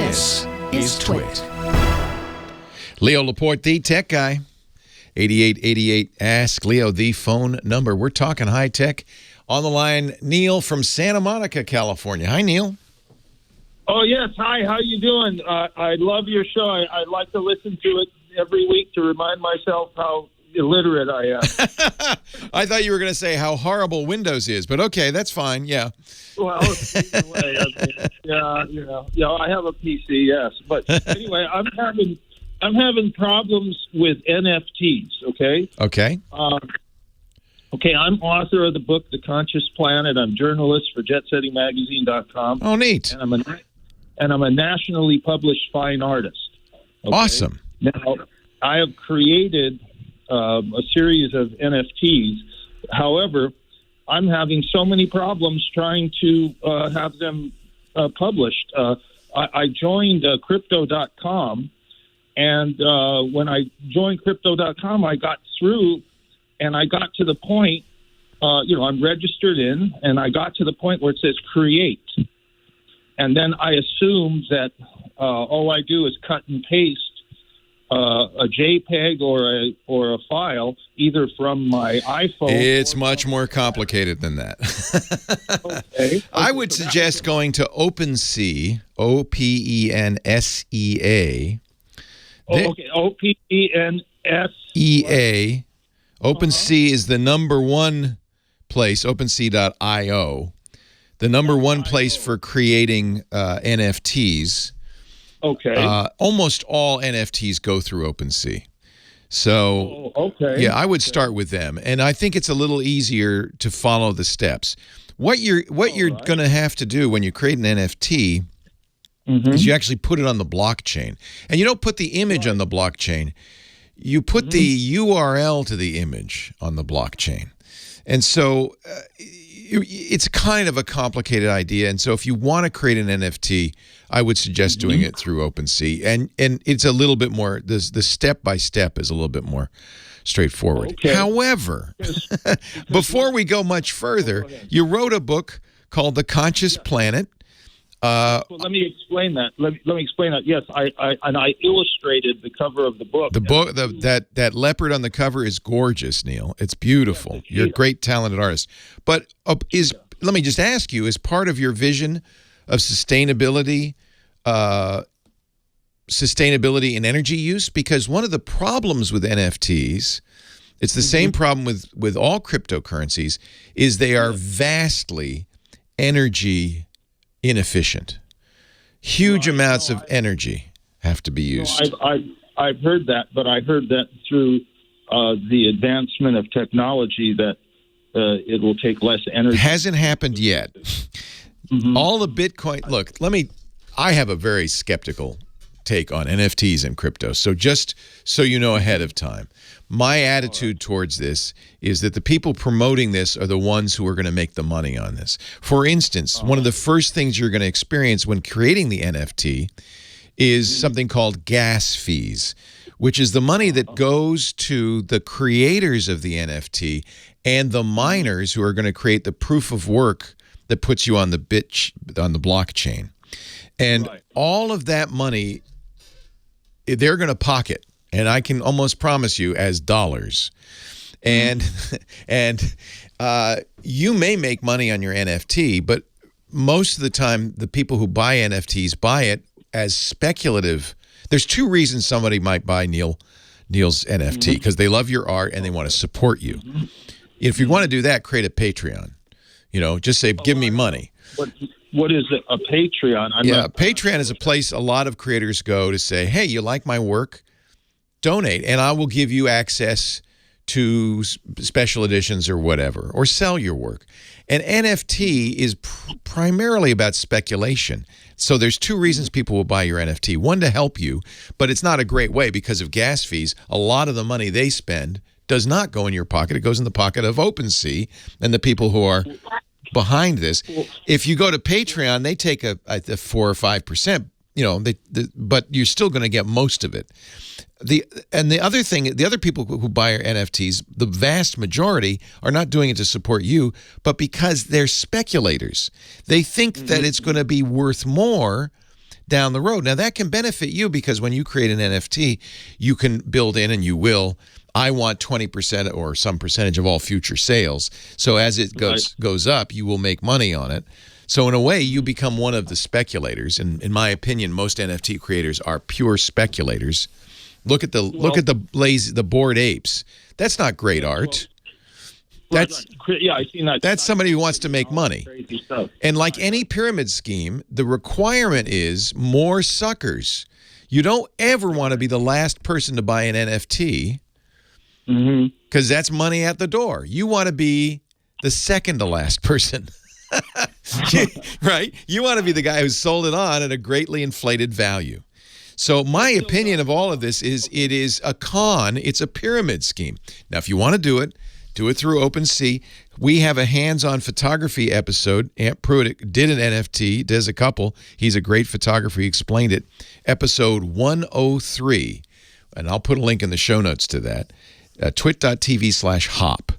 This is TWiT. Leo Laporte, the tech guy. 8888 Ask Leo, the phone number. We're talking high tech. On the line, Neil from Santa Monica, California. Hi, Neil. Oh, yes. Hi, how you doing? I love your show. I like to listen to it every week to remind myself how illiterate I am. I thought you were going to say how horrible Windows is, but okay, that's fine. Yeah. Well, either way, I have a PC, yes. But anyway, I'm having problems with NFTs, okay? Okay. Okay, I'm author of the book, The Conscious Planet. I'm journalist for JetSettingMagazine.com. Oh, neat. And I'm a nationally published fine artist. Okay? Awesome. Now, I have created a series of NFTs. However, I'm having so many problems trying to have them published. I joined Crypto.com, and when I joined Crypto.com, I got through, and I got to the point, I'm registered in, and I got to the point where it says create. And then I assumed that all I do is cut and paste a JPEG or a file, either from my iPhone. It's much more complicated than that. Okay. I would suggest going to OpenSea, OPENSEA. OPENS. EA. OpenSea is the number one place, OpenSea.io, the number one place for creating NFTs. Okay. Almost all NFTs go through OpenSea. So, yeah, I would start with them. And I think it's a little easier to follow the steps. What you're going to have to do when you create an NFT is you actually put it on the blockchain. And you don't put the image on the blockchain. You put the URL to the image on the blockchain. And so it's kind of a complicated idea. And so if you want to create an NFT, I would suggest doing it through OpenSea. And it's a little bit more, the step-by-step is a little bit more straightforward. Okay. However, before we go much further, you wrote a book called The Conscious Planet. Well, let me explain that. Let me explain that. Yes, I illustrated the cover of the book. The book, that leopard on the cover is gorgeous, Neil. It's beautiful. You're a great, talented artist. But let me just ask you: is part of your vision of sustainability in energy use? Because one of the problems with NFTs, it's the same problem with all cryptocurrencies, is they are vastly energy inefficient. Huge amounts of energy have to be used. I've heard that, but I heard that through the advancement of technology that it will take less energy. Hasn't happened yet. All the Bitcoin, look, I have a very skeptical take on NFTs and crypto. So just so you know ahead of time, my attitude towards this is that the people promoting this are the ones who are going to make the money on this. For instance, one of the first things you're going to experience when creating the NFT is something called gas fees, which is the money that goes to the creators of the NFT and the miners who are going to create the proof of work that puts you on the blockchain. And all of that money, they're going to pocket, and I can almost promise you, as dollars. And you may make money on your NFT, but most of the time, the people who buy NFTs buy it as speculative. There's two reasons somebody might buy Neil's NFT, because they love your art and they want to support you. If you want to do that, create a Patreon. Just say, give me money. What is it, a Patreon? Patreon is a place a lot of creators go to say, hey, you like my work? Donate, and I will give you access to special editions or whatever, or sell your work. And NFT is primarily about speculation. So there's two reasons people will buy your NFT. One, to help you, but it's not a great way because of gas fees. A lot of the money they spend does not go in your pocket. It goes in the pocket of OpenSea and the people who are behind this. If you go to Patreon, they take a 4 or 5%, but you're still going to get most of it. The other people who buy NFTs, the vast majority are not doing it to support you, but because they're speculators. They think that it's going to be worth more down the road. Now, that can benefit you because when you create an NFT, you can build in, and you will, I want 20% or some percentage of all future sales. So as it goes up, you will make money on it. So in a way, you become one of the speculators. And in my opinion, most NFT creators are pure speculators. Look at the Bored Apes. That's not great art. I've seen that. That's somebody who wants to make money. And like any pyramid scheme, the requirement is more suckers. You don't ever want to be the last person to buy an NFT because that's money at the door. You want to be the second to last person. Right? You want to be the guy who sold it on at a greatly inflated value. So my opinion of all of this is it is a con. It's a pyramid scheme. Now, if you want to do it through OpenSea. We have a hands-on photography episode. Ant Pruitt did an NFT, does a couple. He's a great photographer. He explained it. Episode 103. And I'll put a link in the show notes to that. TWiT.tv/hop.